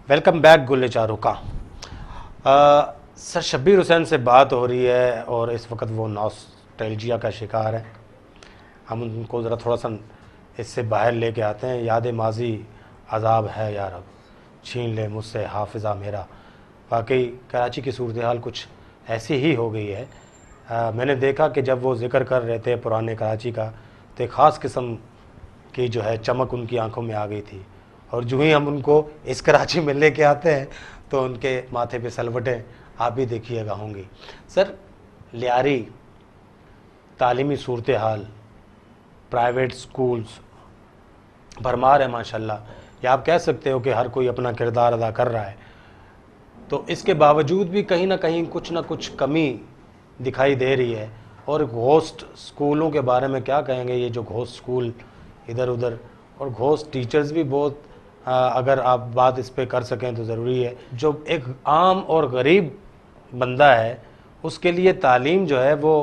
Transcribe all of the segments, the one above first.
Welcome back گل چاروں کا. سر شبیر حسین سے بات ہو رہی ہے اور اس وقت وہ نوسٹیلجیا کا شکار ہیں. ہم ان کو ذرا تھوڑا سا اس سے باہر لے کے آتے ہیں. یاد ماضی عذاب ہے یا رب، چھین لے مجھ سے حافظہ میرا. واقعی کراچی کی صورتحال کچھ ایسی ہی ہو گئی ہے. میں نے دیکھا کہ جب وہ ذکر کر رہے تھے پرانے کراچی کا تو ایک خاص قسم کی جو ہے چمک ان کی آنکھوں میں آ گئی تھی. اور جو ہی ہم ان کو اس کراچی میں لے کے آتے ہیں تو ان کے ماتھے پہ سلوٹیں آپ بھی دیکھیے گا ہوں گی. سر لیاری، تعلیمی صورتحال، پرائیویٹ سکولز بھرمار ہے ماشاءاللہ. یا آپ کہہ سکتے ہو کہ ہر کوئی اپنا کردار ادا کر رہا ہے. تو اس کے باوجود بھی کہیں نہ کہیں کچھ نہ کچھ کمی دکھائی دے رہی ہے. اور گھوسٹ سکولوں کے بارے میں کیا کہیں گے؟ یہ جو گھوسٹ سکول ادھر ادھر اور گھوسٹ ٹیچرز بھی بہت، اگر آپ بات اس پہ کر سکیں تو ضروری ہے. جو ایک عام اور غریب بندہ ہے اس کے لیے تعلیم جو ہے وہ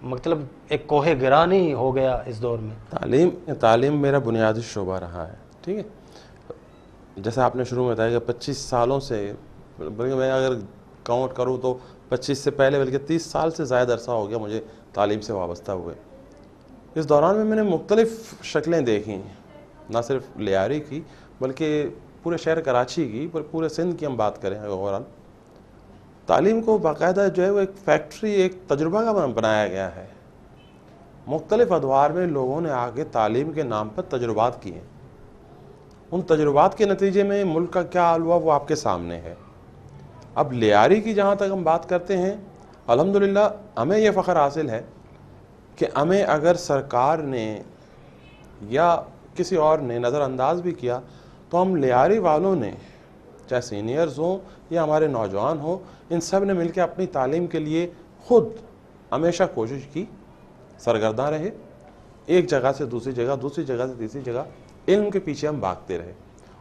مطلب ایک کوہ گراں نہیں ہو گیا اس دور میں. تعلیم میرا بنیادی شعبہ رہا ہے. ٹھیک ہے، جیسے آپ نے شروع میں بتایا کہ 25 سالوں سے، بلکہ میں اگر کاؤنٹ کروں تو 25 سے پہلے بلکہ 30 سال سے زائد عرصہ ہو گیا مجھے تعلیم سے وابستہ ہوئے. اس دوران میں نے مختلف شکلیں دیکھی، نہ صرف لیاری کی بلکہ پورے شہر کراچی کی، پورے سندھ کی ہم بات کریں اوورال. تعلیم کو باقاعدہ جو ہے وہ ایک فیکٹری، ایک تجربہ کا بنایا گیا ہے. مختلف ادوار میں لوگوں نے آگے تعلیم کے نام پر تجربات کیے. ان تجربات کے نتیجے میں ملک کا کیا حال ہوا وہ آپ کے سامنے ہے. اب لیاری کی جہاں تک ہم بات کرتے ہیں، الحمدللہ ہمیں یہ فخر حاصل ہے کہ ہمیں اگر سرکار نے یا کسی اور نے نظر انداز بھی کیا تو ہم لیاری والوں نے، چاہے سینئرز ہوں یا ہمارے نوجوان ہوں، ان سب نے مل کے اپنی تعلیم کے لیے خود ہمیشہ کوشش کی، سرگرداں رہے. ایک جگہ سے دوسری جگہ، دوسری جگہ سے تیسری جگہ علم کے پیچھے ہم بھاگتے رہے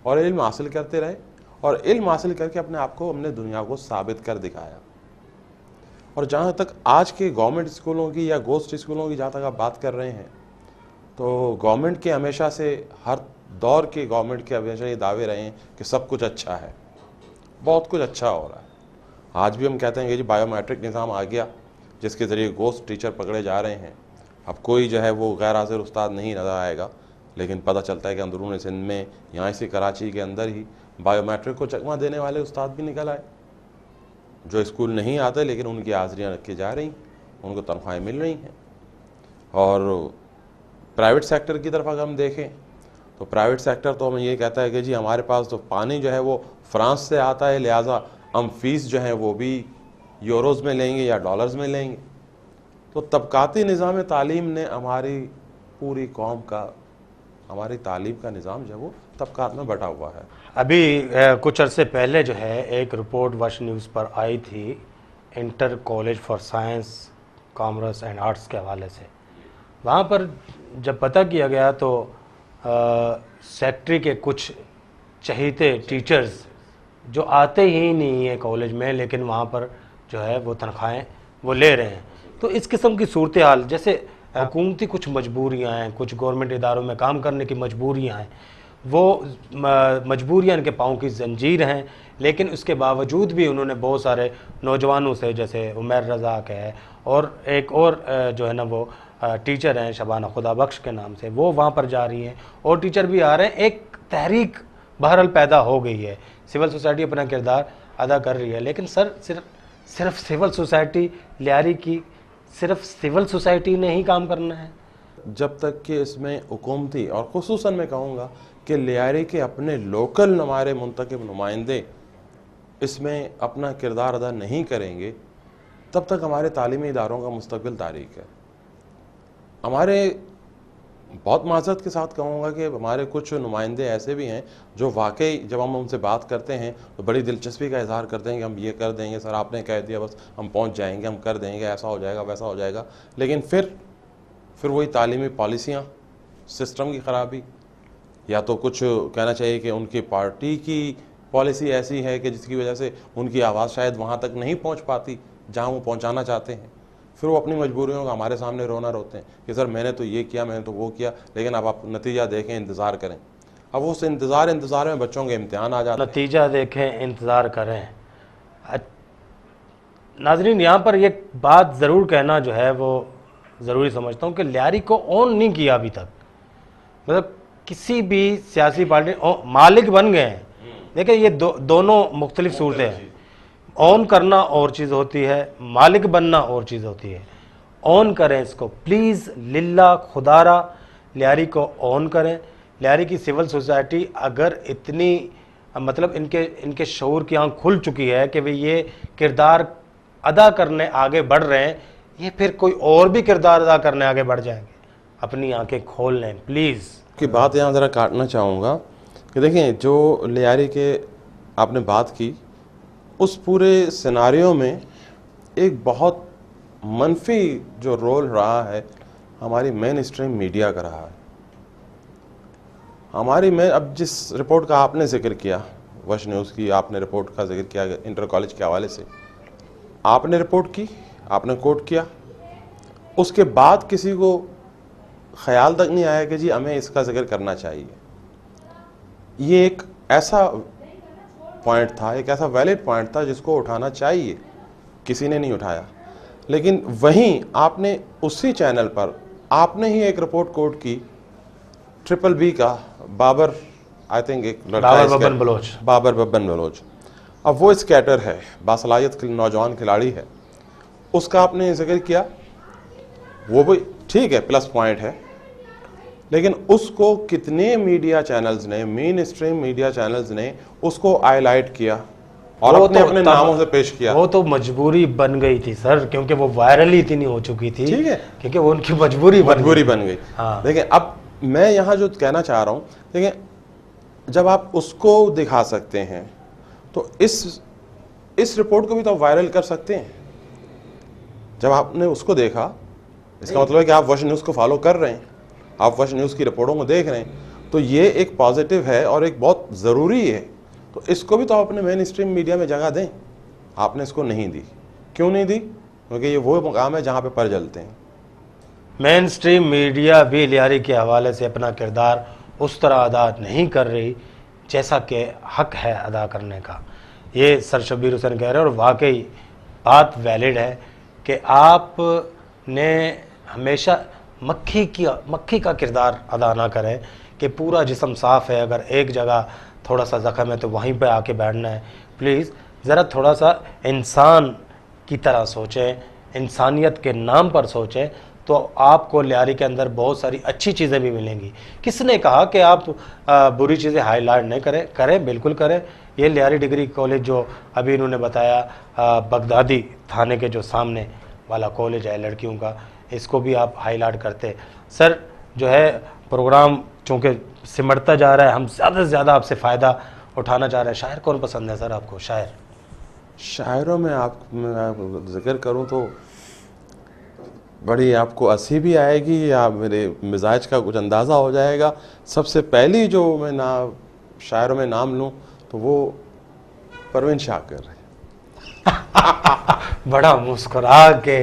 اور علم حاصل کرتے رہے، اور علم حاصل کر کے اپنے آپ کو، ہم نے دنیا کو ثابت کر دکھایا. اور جہاں تک آج کے گورنمنٹ اسکولوں کی یا گھوسٹ اسکولوں کی جہاں تک آپ بات کر رہے ہیں، تو گورنمنٹ کے ہمیشہ سے، ہر دور کے گورنمنٹ کے ہمیشہ یہ دعوے رہے ہیں کہ سب کچھ اچھا ہے، بہت کچھ اچھا ہو رہا ہے. آج بھی ہم کہتے ہیں کہ جی بایو میٹرک نظام آ گیا جس کے ذریعے گھوسٹ ٹیچر پکڑے جا رہے ہیں. اب کوئی جو ہے وہ غیر حاضر استاد نہیں نظر آئے گا، لیکن پتہ چلتا ہے کہ اندرون سندھ میں، یہاں اسی کراچی کے اندر ہی بایو میٹرک کو چکمہ دینے والے استاد بھی نکل آئے، جو اسکول نہیں آتے لیکن ان کی حاضریاں رکھی جا رہی ہیں، ان کو تنخواہیں مل رہی ہیں. اور پرائیویٹ سیکٹر کی طرف اگر ہم دیکھیں تو پرائیویٹ سیکٹر تو ہمیں یہ کہتا ہے کہ جی ہمارے پاس تو پانی جو ہے وہ فرانس سے آتا ہے، لہٰذا ہم فیس جو ہے وہ بھی یوروز میں لیں گے یا ڈالرز میں لیں گے. تو طبقاتی نظام تعلیم نے ہماری پوری قوم کا، ہماری تعلیم کا نظام جو ہے وہ طبقات میں بٹا ہوا ہے. ابھی کچھ عرصے پہلے جو ہے ایک رپورٹ وش نیوز پر آئی تھی inter college for science, commerce and arts کے حوالے سے. وہاں پر جب پتہ کیا گیا تو سیکٹری کے کچھ چہیتے ٹیچرز جو آتے ہی نہیں ہیں کالج میں، لیکن وہاں پر جو ہے وہ تنخواہیں وہ لے رہے ہیں. تو اس قسم کی صورتحال، جیسے حکومتی کچھ مجبوریاں ہیں، کچھ گورنمنٹ اداروں میں کام کرنے کی مجبوریاں ہیں، وہ مجبوریاں ان کے پاؤں کی زنجیر ہیں، لیکن اس کے باوجود بھی انہوں نے بہت سارے نوجوانوں سے، جیسے عمیر رزاق ہے اور ایک اور جو ہے نا وہ ٹیچر ہیں شبانہ خدا بخش کے نام سے، وہ وہاں پر جا رہی ہیں اور ٹیچر بھی آ رہے ہیں. ایک تحریک بہرحال پیدا ہو گئی ہے، سول سوسائٹی اپنا کردار ادا کر رہی ہے. لیکن سر صرف سول سوسائٹی، لیاری کی صرف سول سوسائٹی نے ہی کام کرنا ہے؟ جب تک کہ اس میں حکومتی، اور خصوصاً میں کہوں گا کہ لیاری کے اپنے لوکل ہمارے منتخب نمائندے اس میں اپنا کردار ادا نہیں کریں گے، تب تک ہمارے تعلیمی اداروں کا مستقبل تاریک ہے. ہمارے، بہت معذرت کے ساتھ کہوں گا کہ ہمارے کچھ نمائندے ایسے بھی ہیں جو واقعی جب ہم ان سے بات کرتے ہیں تو بڑی دلچسپی کا اظہار کرتے ہیں کہ ہم یہ کر دیں گے، سر آپ نے کہہ دیا بس ہم پہنچ جائیں گے، ہم کر دیں گے، ایسا ہو جائے گا، ویسا ہو جائے گا. لیکن پھر وہی تعلیمی پالیسیاں، سسٹم کی خرابی، یا تو کچھ کہنا چاہیے کہ ان کی پارٹی کی پالیسی ایسی ہے کہ جس کی وجہ سے ان کی آواز شاید وہاں تک نہیں پہنچ پاتی جہاں وہ پہنچانا چاہتے ہیں. پھر وہ اپنی مجبوریوں کا ہمارے سامنے رونا روتے ہیں کہ سر میں نے تو یہ کیا، میں نے تو وہ کیا، لیکن اب آپ نتیجہ دیکھیں، انتظار کریں. اب وہ انتظار میں بچوں کے امتحان آ جاتے ہیں. نتیجہ دیکھیں، انتظار کریں. ناظرین یہاں پر یہ بات ضرور کہنا جو ہے وہ ضروری سمجھتا ہوں کہ لیاری کو آن نہیں کیا ابھی تک. مطلب کسی بھی سیاسی پارٹی مالک بن گئے ہیں. دیکھیں یہ دونوں مختلف صورتیں ہیں. آن کرنا اور چیز ہوتی ہے، مالک بننا اور چیز ہوتی ہے. آن کریں اس کو پلیز للہ خدارہ، لیاری کو آن کریں. لیاری کی سول سوسائٹی اگر اتنی مطلب ان کے شعور کی آنکھ کھل چکی ہے کہ وہ یہ کردار ادا کرنے آگے بڑھ رہے ہیں، یہ پھر کوئی اور بھی کردار ادا کرنے آگے بڑھ جائیں گے. اپنی آنکھیں کھول لیں پلیز. کی بات یہاں ذرا کاٹنا چاہوں گا کہ دیکھیں جو لیاری کے آپ نے بات کی، اس پورے سیناریو میں ایک بہت منفی جو رول رہا ہے ہماری مین اسٹریم میڈیا کا رہا ہے. اب جس رپورٹ کا آپ نے ذکر کیا، وش نیوز کی آپ نے رپورٹ کا ذکر کیا انٹر کالج کے حوالے سے، آپ نے رپورٹ کی، آپ نے کوٹ کیا، اس کے بعد کسی کو خیال تک نہیں آیا کہ جی ہمیں اس کا ذکر کرنا چاہیے. یہ ایک ایسا پوائنٹ تھا، ایک ایسا ویلڈ پوائنٹ تھا جس کو اٹھانا چاہیے، کسی نے نہیں اٹھایا. لیکن وہیں آپ نے اسی چینل پر آپ نے ہی ایک رپورٹ کوٹ کی ٹرپل بی کا، بابر آئی تھنک ایک بابر ببن بلوچ. اب وہ اسکیٹر ہے، باصلاحیت نوجوان کھلاڑی ہے، اس کا آپ نے ذکر کیا، وہ بھی ٹھیک ہے، پلس پوائنٹ ہے. لیکن اس کو کتنے میڈیا چینلز نے، مین اسٹریم میڈیا چینلز نے اس کو ہائی لائٹ کیا اور اپنے ناموں سے پیش کیا. وہ تو مجبوری بن گئی تھی سر، کیونکہ وہ وائرل ہی اتنی ہو چکی تھی. ٹھیک ہے، کیونکہ وہ ان کی مجبوری بن گئی. دیکھیں اب میں یہاں جو کہنا چاہ رہا ہوں، دیکھیں جب آپ اس کو دکھا سکتے ہیں تو اس رپورٹ کو بھی تو وائرل کر سکتے ہیں. جب آپ نے اس کو دیکھا، اس کا مطلب ہے کہ آپ وش نیوز کو فالو کر رہے ہیں، آپ وش نیوز کی رپورٹوں کو دیکھ رہے ہیں، تو یہ ایک پازیٹیو ہے اور ایک بہت ضروری ہے. تو اس کو بھی تو آپ اپنے مین اسٹریم میڈیا میں جگہ دیں. آپ نے اس کو نہیں دی. کیوں نہیں دی؟ کیونکہ یہ وہ مقام ہے جہاں پہ پر جلتے ہیں. مین اسٹریم میڈیا بھی لیاری کے حوالے سے اپنا کردار اس طرح ادا نہیں کر رہی جیسا کہ حق ہے ادا کرنے کا. یہ سر شبیر حسین کہہ رہے ہیں اور واقعی بات ویلڈ ہے کہ آپ نے ہمیشہ مکھی کا کردار ادا نہ کریں کہ پورا جسم صاف ہے، اگر ایک جگہ تھوڑا سا زخم ہے تو وہیں پہ آ کے بیٹھنا ہے. پلیز ذرا تھوڑا سا انسان کی طرح سوچیں، انسانیت کے نام پر سوچیں، تو آپ کو لیاری کے اندر بہت ساری اچھی چیزیں بھی ملیں گی. کس نے کہا کہ آپ بری چیزیں ہائی لائٹ نہیں کریں؟ بالکل کریں. یہ لیاری ڈگری کالج جو ابھی انہوں نے بتایا بغدادی تھانے کے جو سامنے والا کالج ہے لڑکیوں کا، اس کو بھی آپ ہائی لائٹ کرتے. سر جو ہے پروگرام چونکہ سمٹتا جا رہا ہے، ہم زیادہ سے زیادہ آپ سے فائدہ اٹھانا چاہ رہے ہیں. شاعر کون پسند ہے سر آپ کو؟ شاعروں میں میں ذکر کروں تو بڑی آپ کو ہنسی بھی آئے گی یا میرے مزاج کا کچھ اندازہ ہو جائے گا. سب سے پہلی جو میں شاعروں میں نام لوں تو وہ پروین شاکر ہے. بڑا مسکرا کے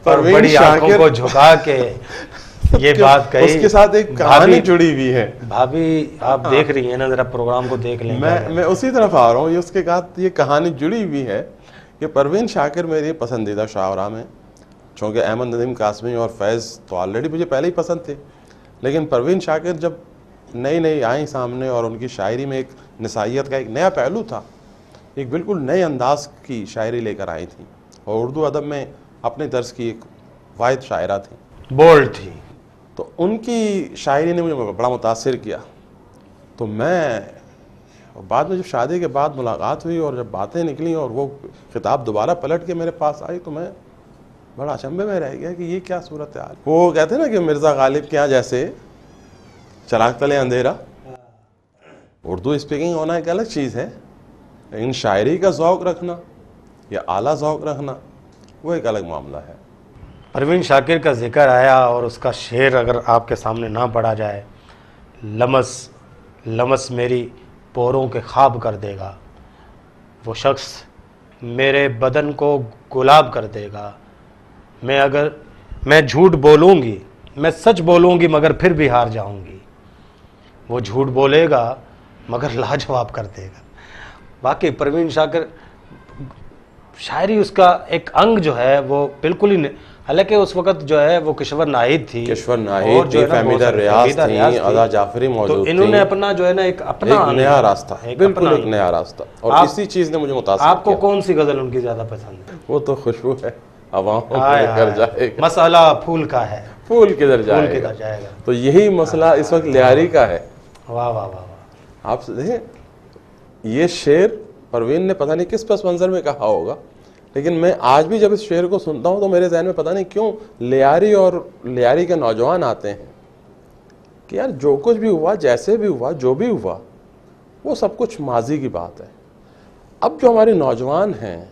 اور بڑی آنکھوں کو جھکا کے یہ بات کہی. اس کے ساتھ ایک کہانی جڑی ہوئی ہے. بھابھی آپ دیکھ رہی ہیں نا، ذرا پروگرام کو دیکھ لیں. میں اسی طرف آ رہا ہوں. اس کے ساتھ یہ کہانی جڑی ہوئی ہے کہ پروین شاکر میری پسندیدہ شاعرہ میں، چونکہ احمد ندیم قاسمی اور فیض تو آلریڈی مجھے پہلے ہی پسند تھے، لیکن پروین شاکر جب نئی آئیں سامنے اور ان کی شاعری میں ایک نسائیت کا ایک نیا پہلو تھا، ایک بالکل نئے انداز کی شاعری لے کر آئی تھیں اور اردو ادب میں اپنے طرز کی ایک واحد شاعرہ تھیں، بولڈ تھی. تو ان کی شاعری نے مجھے بڑا متاثر کیا. تو میں بعد میں جب شادی کے بعد ملاقات ہوئی اور جب باتیں نکلیں اور وہ خطاب دوبارہ پلٹ کے میرے پاس آئی تو میں بڑا اچنبھے میں رہ گیا کہ یہ کیا صورتحال. وہ کہتے ہیں نا کہ مرزا غالب کے یہاں جیسے چراغ تلے اندھیرا، اردو اسپیکنگ ہونا ایک الگ چیز ہے، لیکن شاعری کا ذوق رکھنا یا اعلیٰ ذوق رکھنا وہ ایک الگ معاملہ ہے. پروین شاکر کا ذکر آیا اور اس کا شعر اگر آپ کے سامنے نہ پڑھا جائے، لمس لمس میری پوروں کے خواب کر دے گا، وہ شخص میرے بدن کو گلاب کر دے گا. میں جھوٹ بولوں گی، میں سچ بولوں گی مگر پھر بھی ہار جاؤں گی. وہ جھوٹ بولے گا مگر لاجواب کر دے گا. باقی پروین شاکر شاعری اس کا ایک انگ جو ہے وہ بالکل ہی حالانکہ اس وقت جو ہے وہ کشور ناہید تھی، کشور ناہید تھی، فہمیدہ ریاض تھی، عزا جعفری موجود تو تھی. انہوں نے اپنا جو ہے نا ایک اپنا نیا راستہ، بالکل ایک نیا راستہ، اور اسی چیز نے مجھے متاثر کیا. آپ کو کون سی غزل ان کی زیادہ پسند ہے؟ وہ تو خوشبو ہے ہواؤں کو لے کر جائے گا، مسئلہ پھول کا ہے، پھول کدھر جائے گا. تو یہی مسئلہ اس وقت لیاری کا ہے. واہ واہ واہ واہ. آپ دیکھیں یہ شعر پروین نے پتہ نہیں کس پس منظر میں کہا ہوگا، لیکن میں آج بھی جب اس شعر کو سنتا ہوں تو میرے ذہن میں پتہ نہیں کیوں لیاری اور لیاری کے نوجوان آتے ہیں کہ یار جو کچھ بھی ہوا، جیسے بھی ہوا، جو بھی ہوا، وہ سب کچھ ماضی کی بات ہے. اب جو ہمارے نوجوان ہیں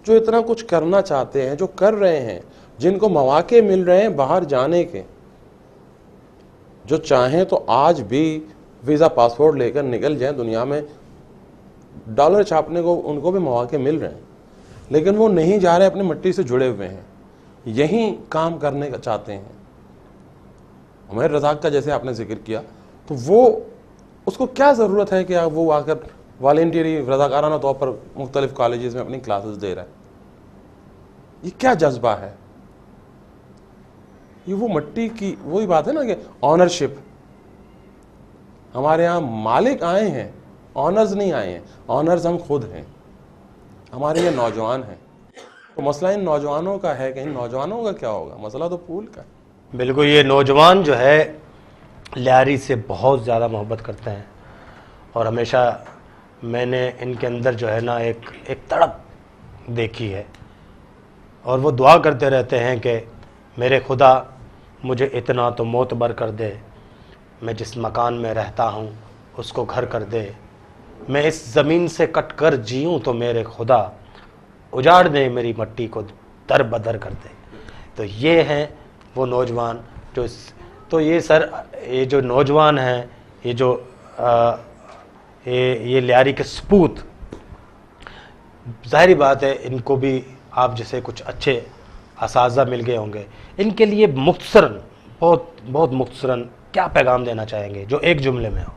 جو اتنا کچھ کرنا چاہتے ہیں، جو کر رہے ہیں، جن کو مواقع مل رہے ہیں باہر جانے کے، جو چاہیں تو آج بھی ویزا پاسپورٹ لے کر نکل جائیں دنیا میں، ڈالر چھاپنے کو ان کو بھی مواقع مل رہے ہیں، لیکن وہ نہیں جا رہے، اپنی مٹی سے جڑے ہوئے ہیں، یہیں کام کرنے کا چاہتے ہیں. عمیر رزاق کا جیسے آپ نے ذکر کیا، تو وہ اس کو کیا ضرورت ہے کہ وہ آ کر والنٹیری رضاکارانہ طور پر مختلف کالجز میں اپنی کلاسز دے رہا ہے؟ یہ کیا جذبہ ہے؟ یہ وہ مٹی کی وہی بات ہے نا کہ آنرشپ. ہمارے ہاں مالک آئے ہیں، آنرز نہیں آئے ہیں، آنرز ہم خود ہیں. ہمارے یہ نوجوان ہیں، تو مسئلہ ان نوجوانوں کا ہے کہ ان نوجوانوں کا کیا ہوگا؟ مسئلہ تو پھول کا ہے. بالکل. یہ نوجوان جو ہے لیاری سے بہت زیادہ محبت کرتے ہیں، اور ہمیشہ میں نے ان کے اندر جو ہے نا ایک تڑپ دیکھی ہے، اور وہ دعا کرتے رہتے ہیں کہ میرے خدا مجھے اتنا تو معتبر کر دے، میں جس مکان میں رہتا ہوں اس کو گھر کر دے، میں اس زمین سے کٹ کر جیوں تو میرے خدا اجاڑ دے میری مٹی کو در بدر کر دے. تو یہ ہیں وہ نوجوان جو تو یہ جو نوجوان ہیں، یہ جو یہ لیاری کے سپوت، ظاہری بات ہے ان کو بھی آپ جیسے کچھ اچھے اساتذہ مل گئے ہوں گے. ان کے لیے مختصراً بہت مختصراً کیا پیغام دینا چاہیں گے جو ایک جملے میں ہو؟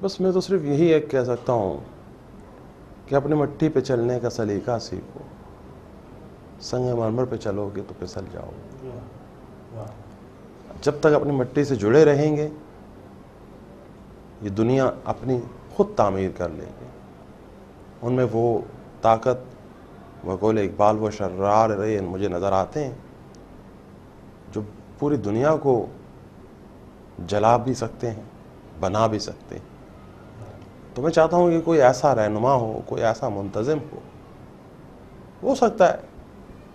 بس میں تو صرف یہی ایک کہہ سکتا ہوں کہ اپنی مٹی پہ چلنے کا سلیقہ سیکھو. سنگ مرمر پہ چلو گے تو پھسل جاؤ. جب تک اپنی مٹی سے جڑے رہیں گے یہ دنیا اپنی خود تعمیر کر لے گی. ان میں وہ طاقت، بقول اقبال وہ شرار رہے مجھے نظر آتے ہیں جو پوری دنیا کو جلا بھی سکتے ہیں، بنا بھی سکتے ہیں. تو میں چاہتا ہوں کہ کوئی ایسا رہنما ہو، کوئی ایسا منتظم ہو سکتا ہے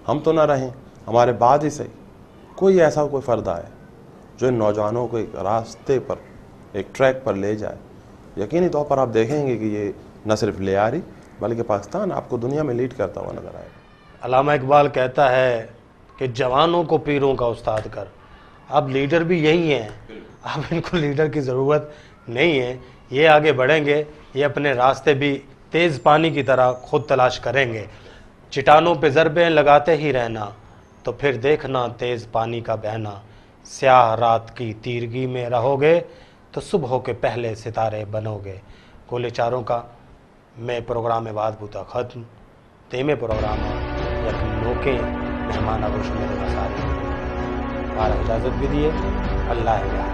ہم تو نہ رہیں، ہمارے بعد ہی صحیح کوئی ایسا کوئی فرد آئے جو ان نوجوانوں کو ایک راستے پر، ایک ٹریک پر لے جائے. یقینی طور پر آپ دیکھیں گے کہ یہ نہ صرف لیاری بلکہ پاکستان آپ کو دنیا میں لیڈ کرتا ہوا نظر آئے گا. علامہ اقبال کہتا ہے کہ جوانوں کو پیروں کا استاد کر. اب لیڈر بھی یہی ہیں، اب ان کو لیڈر کی ضرورت نہیں ہے. یہ آگے بڑھیں گے، یہ اپنے راستے بھی تیز پانی کی طرح خود تلاش کریں گے. چٹانوں پہ ضربیں لگاتے ہی رہنا تو پھر دیکھنا تیز پانی کا بہنا. سیاہ رات کی تیرگی میں رہو گے تو صبح کے پہلے ستارے بنو گے. گولے چاروں کا میں پروگرام بعد بوتا ختم تیمے پروگرام یک نوکے مہمان آگوش میرے مسائل اور اجازت بھی دیے. اللہ ہے.